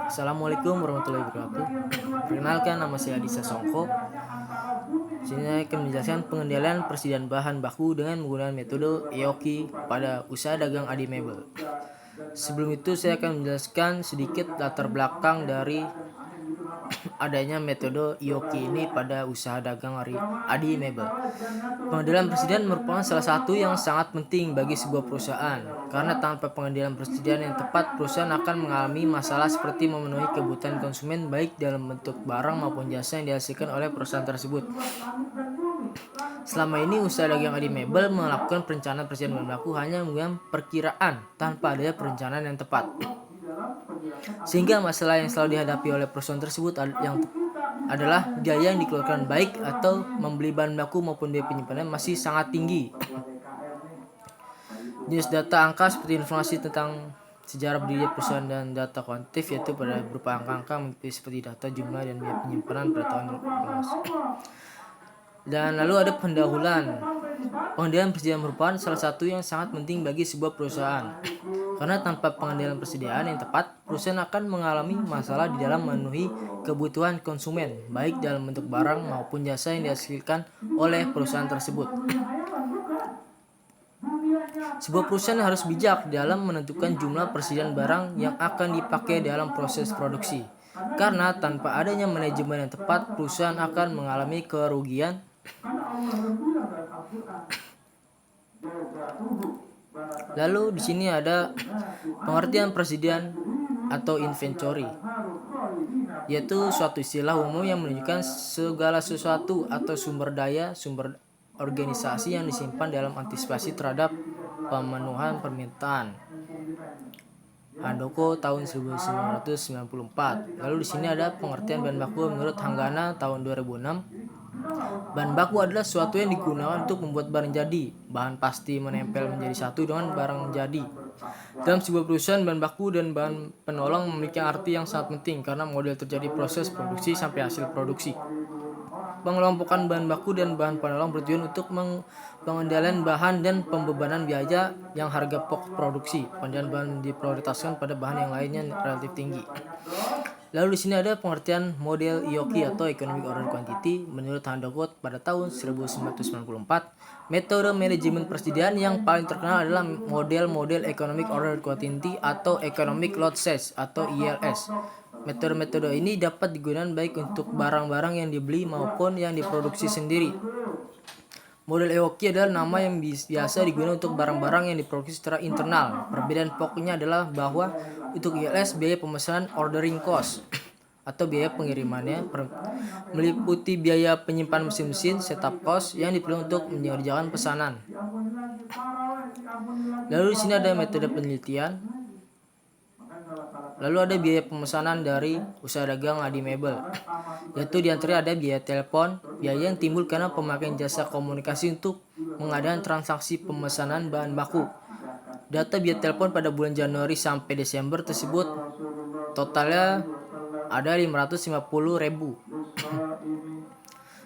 Assalamualaikum warahmatullahi wabarakatuh. Perkenalkan, nama saya Adisa Songko. Sini saya akan menjelaskan pengendalian persediaan bahan baku dengan menggunakan metode EOKI pada usaha dagang Adi Mebel. Sebelum itu saya akan menjelaskan sedikit latar belakang dari adanya metode EOKI ini pada usaha dagang Adi Mebel. Pengendalian persediaan merupakan salah satu yang sangat penting bagi sebuah perusahaan, karena tanpa pengendalian persediaan yang tepat, perusahaan akan mengalami masalah seperti memenuhi kebutuhan konsumen baik dalam bentuk barang maupun jasa yang dihasilkan oleh perusahaan tersebut. Selama ini usaha dagang Adi Mebel melakukan perencanaan persediaan bahan baku hanya menggunakan perkiraan tanpa adanya perencanaan yang tepat, sehingga masalah yang selalu dihadapi oleh perusahaan tersebut adalah biaya yang dikeluarkan baik atau membeli bahan baku maupun biaya penyimpanan masih sangat tinggi. Jenis data angka seperti informasi tentang sejarah berdiri perusahaan dan data kuantitatif, yaitu pada berupa angka-angka seperti data jumlah dan biaya penyimpanan pada tahun lalu. Dan lalu ada pendahuluan. Pengendalian persediaan merupakan salah satu yang sangat penting bagi sebuah perusahaan, karena tanpa pengendalian persediaan yang tepat, perusahaan akan mengalami masalah di dalam memenuhi kebutuhan konsumen, baik dalam bentuk barang maupun jasa yang dihasilkan oleh perusahaan tersebut. Sebuah perusahaan harus bijak dalam menentukan jumlah persediaan barang yang akan dipakai dalam proses produksi, karena tanpa adanya manajemen yang tepat, perusahaan akan mengalami kerugian. Lalu di sini ada pengertian persediaan atau inventory, yaitu suatu istilah umum yang menunjukkan segala sesuatu atau sumber daya, sumber organisasi yang disimpan dalam antisipasi terhadap pemenuhan permintaan. Handoko tahun 1994. Lalu di sini ada pengertian bahan baku menurut Hanggana tahun 2006. Bahan baku adalah sesuatu yang digunakan untuk membuat barang jadi. Bahan pasti menempel menjadi satu dengan barang jadi. Dalam sebuah perusahaan, bahan baku dan bahan penolong memiliki arti yang sangat penting karena model terjadi proses produksi sampai hasil produksi. Pengelompokan bahan baku dan bahan penolong bertujuan untuk pengendalian bahan dan pembebanan biaya yang harga pokok produksi. Pengendalian bahan diprioritaskan pada bahan yang lainnya relatif tinggi. Lalu di sini ada pengertian model EOKI atau Economic Order Quantity menurut Handoko pada tahun 1994. Metode manajemen persediaan yang paling terkenal adalah model Economic Order Quantity atau Economic Lot Size atau ELS. Metode-metode ini dapat digunakan baik untuk barang-barang yang dibeli maupun yang diproduksi sendiri. Model EOKI adalah nama yang biasa digunakan untuk barang-barang yang diproduksi secara internal. Perbedaan pokoknya adalah bahwa untuk ELS, biaya pemesanan ordering cost atau biaya pengirimannya meliputi biaya penyimpanan mesin-mesin setup cost yang diperlukan untuk mengerjakan pesanan. Lalu di sini ada metode penelitian. Lalu ada biaya pemesanan dari usaha dagang Adi Mebel, yaitu diantara ada biaya telepon, biaya yang timbul karena pemakaian jasa komunikasi untuk mengadakan transaksi pemesanan bahan baku. Data biaya telepon pada bulan Januari sampai Desember tersebut totalnya ada 550.000.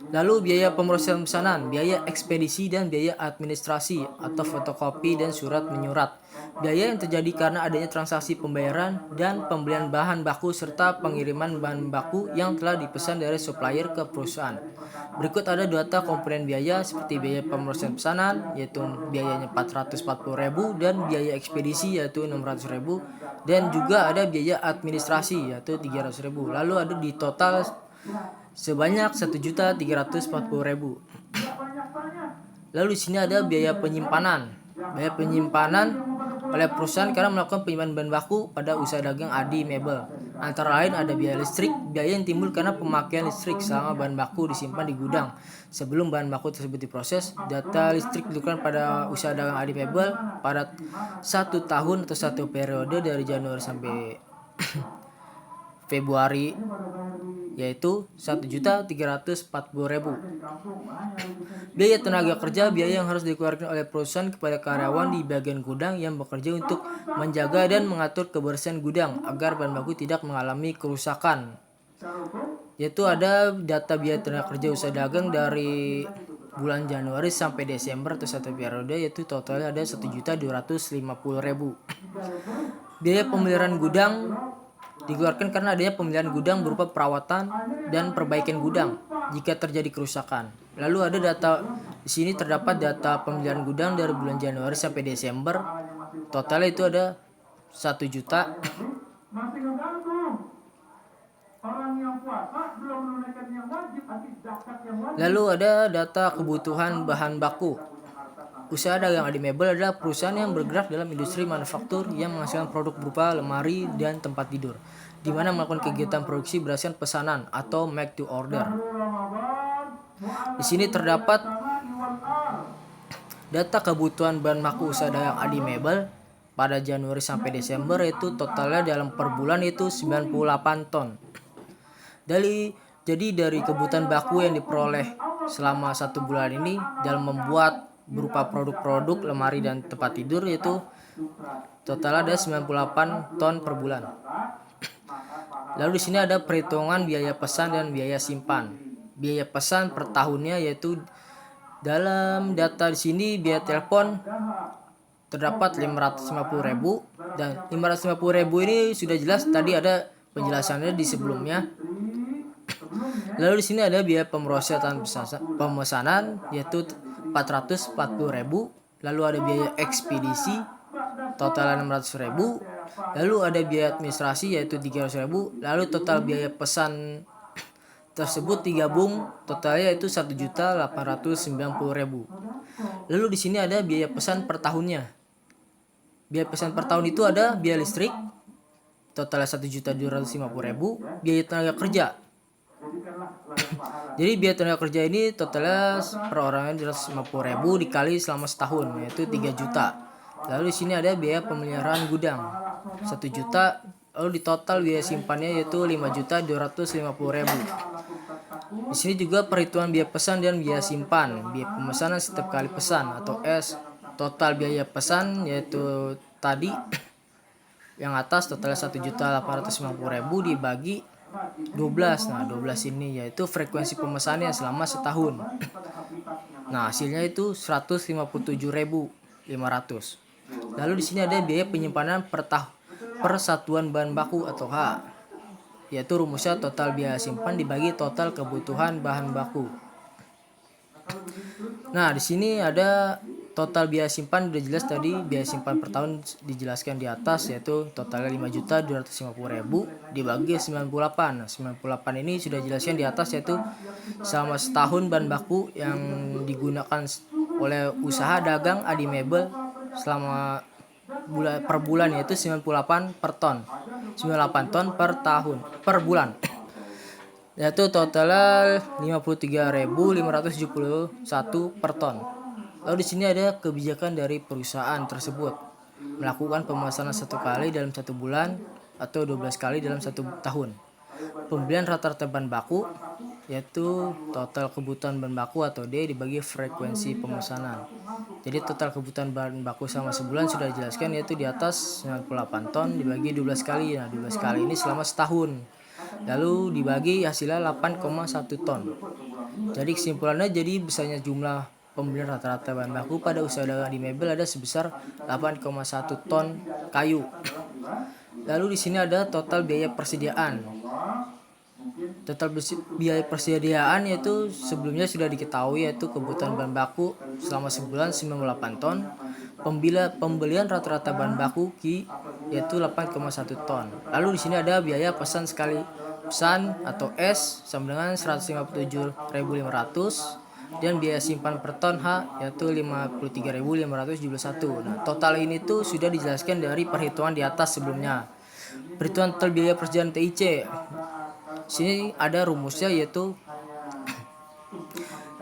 Lalu biaya pemrosesan pesanan, biaya ekspedisi dan biaya administrasi atau fotokopi dan surat menyurat. Biaya yang terjadi karena adanya transaksi pembayaran dan pembelian bahan baku serta pengiriman bahan baku yang telah dipesan dari supplier ke perusahaan. Berikut ada data komponen biaya seperti biaya pemrosesan pesanan yaitu biayanya 440.000 dan biaya ekspedisi yaitu 600.000 dan juga ada biaya administrasi yaitu 300.000. Lalu ada di total sebanyak 1.340.000. Lalu di sini ada biaya penyimpanan. Biaya penyimpanan oleh perusahaan karena melakukan penyimpanan bahan baku pada usaha dagang Adi Mebel. Antara lain ada biaya listrik, biaya yang timbul karena pemakaian listrik selama bahan baku disimpan di gudang. Sebelum bahan baku tersebut diproses, data listrik dilakukan pada usaha dagang Adi Mebel pada 1 tahun atau 1 periode dari Januari sampai Februari, yaitu 1.340.000. Biaya tenaga kerja, biaya yang harus dikeluarkan oleh perusahaan kepada karyawan di bagian gudang yang bekerja untuk menjaga dan mengatur kebersihan gudang agar bahan baku tidak mengalami kerusakan. Yaitu ada data biaya tenaga kerja usaha dagang dari bulan Januari sampai Desember atau satu periode yaitu totalnya ada 1.250.000. Biaya pemeliharaan gudang dikeluarkan karena adanya pemeliharaan gudang berupa perawatan dan perbaikan gudang jika terjadi kerusakan. Lalu ada data di sini, terdapat data pemeliharaan gudang dari bulan Januari sampai Desember. Totalnya itu ada 1 juta. Lalu ada data kebutuhan bahan baku. Usaha dagang Adi Mebel adalah perusahaan yang bergerak dalam industri manufaktur yang menghasilkan produk berupa lemari dan tempat tidur, di mana melakukan kegiatan produksi berdasarkan pesanan atau make to order. Di sini terdapat data kebutuhan bahan baku usaha dagang Adi Mebel pada Januari sampai Desember, itu totalnya dalam per bulan itu 98 ton. Jadi dari kebutuhan baku yang diperoleh selama 1 bulan ini dalam membuat berupa produk-produk lemari dan tempat tidur, yaitu total ada 98 ton per bulan. Lalu di sini ada perhitungan biaya pesan dan biaya simpan. Biaya pesan per tahunnya yaitu dalam data di sini biaya telepon terdapat 550.000, dan 550.000 ini sudah jelas tadi ada penjelasannya di sebelumnya. Lalu di sini ada biaya pemesanan yaitu 440.000. Lalu ada biaya ekspedisi total 600.000. Lalu ada biaya administrasi yaitu 300.000. Lalu total biaya pesan tersebut digabung totalnya itu 1.890.000. Lalu di sini ada biaya pesan per tahunnya. Biaya pesan per tahun itu ada biaya listrik totalnya 1.250.000, biaya tenaga kerja. Jadi biaya tenaga kerja ini totalnya per orangnya 250.000 dikali selama setahun yaitu 3 juta. Lalu di sini ada biaya pemeliharaan gudang 1 juta. Lalu di total biaya simpannya yaitu 5.250.000. Di sini juga perhitungan biaya pesan dan biaya simpan. Biaya pemesanan setiap kali pesan atau S. Total biaya pesan yaitu tadi yang atas totalnya 1.850.000 dibagi 12. Nah, 12 ini yaitu frekuensi pemesannya selama setahun. Nah, hasilnya itu 157.500. Lalu di sini ada biaya penyimpanan per satuan bahan baku atau H. Yaitu rumusnya total biaya simpan dibagi total kebutuhan bahan baku. Nah, di sini ada total biaya simpan udah jelas tadi, biaya simpan per tahun dijelaskan di atas yaitu totalnya 5.250.000 dibagi 98. Nah, 98 ini sudah dijelaskan di atas yaitu selama setahun bahan baku yang digunakan oleh usaha dagang Adi Mebel selama per bulan yaitu 98 per ton. 98 ton per tahun per bulan. Yaitu totalnya 53.571 per ton. Lalu di sini ada kebijakan dari perusahaan tersebut melakukan pemesanan 1 kali dalam 1 bulan atau 12 kali dalam 1 tahun. Pembelian rata-rata bahan baku yaitu total kebutuhan bahan baku atau D dibagi frekuensi pemesanan. Jadi total kebutuhan bahan baku selama sebulan sudah dijelaskan yaitu di atas 98 ton dibagi 12 kali. Nah, 12 kali ini selama setahun. Lalu dibagi hasilnya 8,1 ton. Jadi kesimpulannya, jadi besarnya jumlah pembelian rata-rata bahan baku pada usaha dagang Adi Mebel ada sebesar 8,1 ton kayu. Lalu di sini ada total biaya persediaan. Total biaya persediaan yaitu sebelumnya sudah diketahui yaitu kebutuhan bahan baku selama sebulan 98 ton. Pembelian rata-rata bahan baku Ki yaitu 8,1 ton. Lalu di sini ada biaya pesan sekali pesan atau S sama dengan 157.500 dan biaya simpan per ton H yaitu 53.571. Nah, total ini tuh sudah dijelaskan dari perhitungan di atas sebelumnya. Perhitungan total biaya perjalanan TIC. Sini ada rumusnya yaitu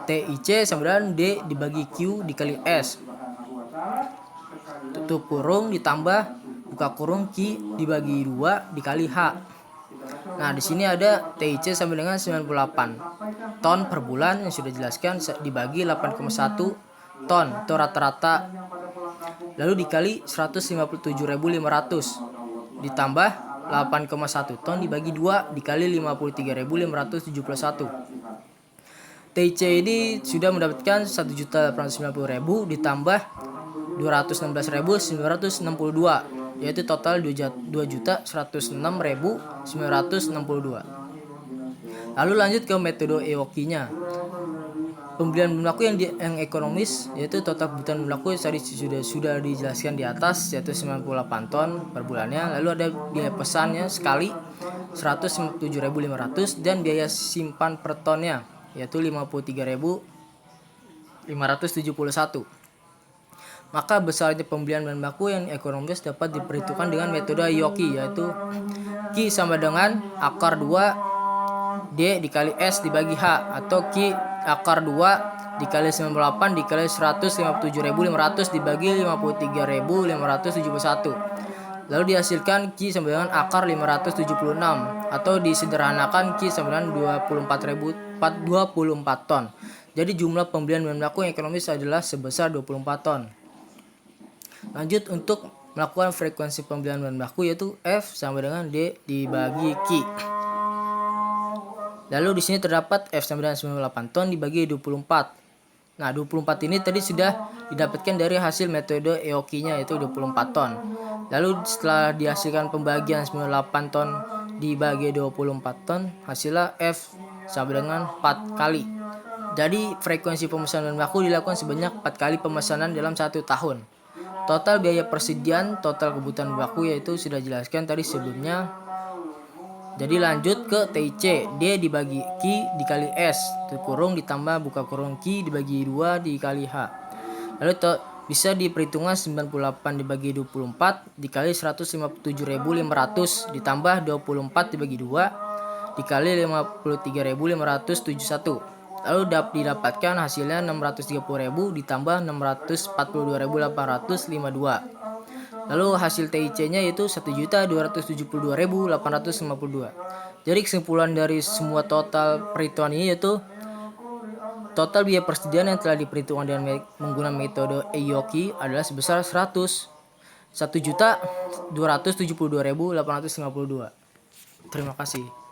TIC sama dengan D dibagi Q dikali S. Tutup kurung ditambah buka kurung Q dibagi 2 dikali H. Nah, di sini ada TIC sama dengan 98 ton per bulan yang sudah dijelaskan dibagi 8,1 ton itu rata-rata. Lalu dikali 157.500 ditambah 8,1 ton dibagi 2 dikali 53.571. TIC ini sudah mendapatkan 1.890.000 ditambah 216.962, yaitu total 2.106.962. Lalu lanjut ke metode EOKI-nya. Pembelian bahan baku yang ekonomis, yaitu total kebutuhan bahan baku tadi sudah dijelaskan di atas, yaitu 98 ton per bulannya. Lalu ada biaya pesannya sekali 157.500 dan biaya simpan per tonnya yaitu 53.571. Maka besarnya pembelian bahan baku yang ekonomis dapat diperhitungkan dengan metode EOKI, yaitu Q sama dengan akar 2 D dikali S dibagi H, atau Q akar 2 dikali 98 dikali 157.500 dibagi 53.571. Lalu dihasilkan Q sama dengan akar 576, atau disederhanakan Q sama dengan 24 ton. Jadi jumlah pembelian bahan baku yang ekonomis adalah sebesar 24 ton. Lanjut untuk melakukan frekuensi pembelian bahan baku, yaitu F sama dengan D dibagi Q. Lalu di sini terdapat F sama dengan 98 ton dibagi 24. Nah, 24 ini tadi sudah didapatkan dari hasil metode EOKI-nya, yaitu 24 ton. Lalu setelah dihasilkan pembagian 98 ton dibagi 24 ton, hasilnya F sama dengan 4 kali. Jadi frekuensi pemesanan bahan baku dilakukan sebanyak 4 kali pemesanan dalam 1 tahun. Total biaya persediaan total kebutuhan bahan baku yaitu sudah dijelaskan tadi sebelumnya. Jadi lanjut ke TIC, D dibagi Q dikali S, kurung ditambah buka kurung Q dibagi 2 dikali H. Lalu bisa diperhitungkan 98 dibagi 24 dikali 157.500 ditambah 24 dibagi 2 dikali 53.571. Lalu didapatkan hasilnya 630.000 ditambah 642.852. Lalu hasil TIC-nya yaitu 1.272.852. Jadi kesimpulan dari semua total perhitungan ini yaitu total biaya persediaan yang telah diperhitungkan dengan menggunakan metode EOKI adalah sebesar 101.272.852. Terima kasih.